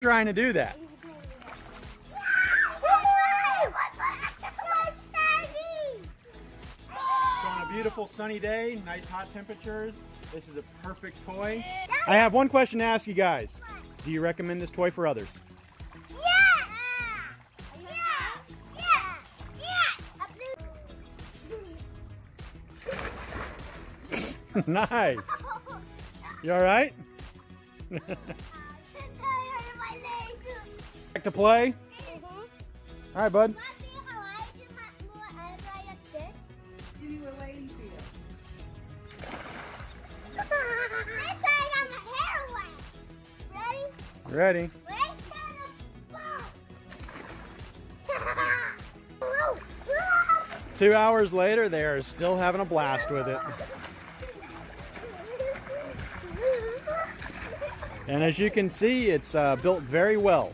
Trying to do that. So on a beautiful sunny day, nice hot temperatures, this is a perfect toy. I have one question to ask you guys. Do you recommend this toy for others? Nice. You all right? Back to play? All right, bud. Ready? 2 hours later, they are still having a blast with it. And as you can see, it's built very well.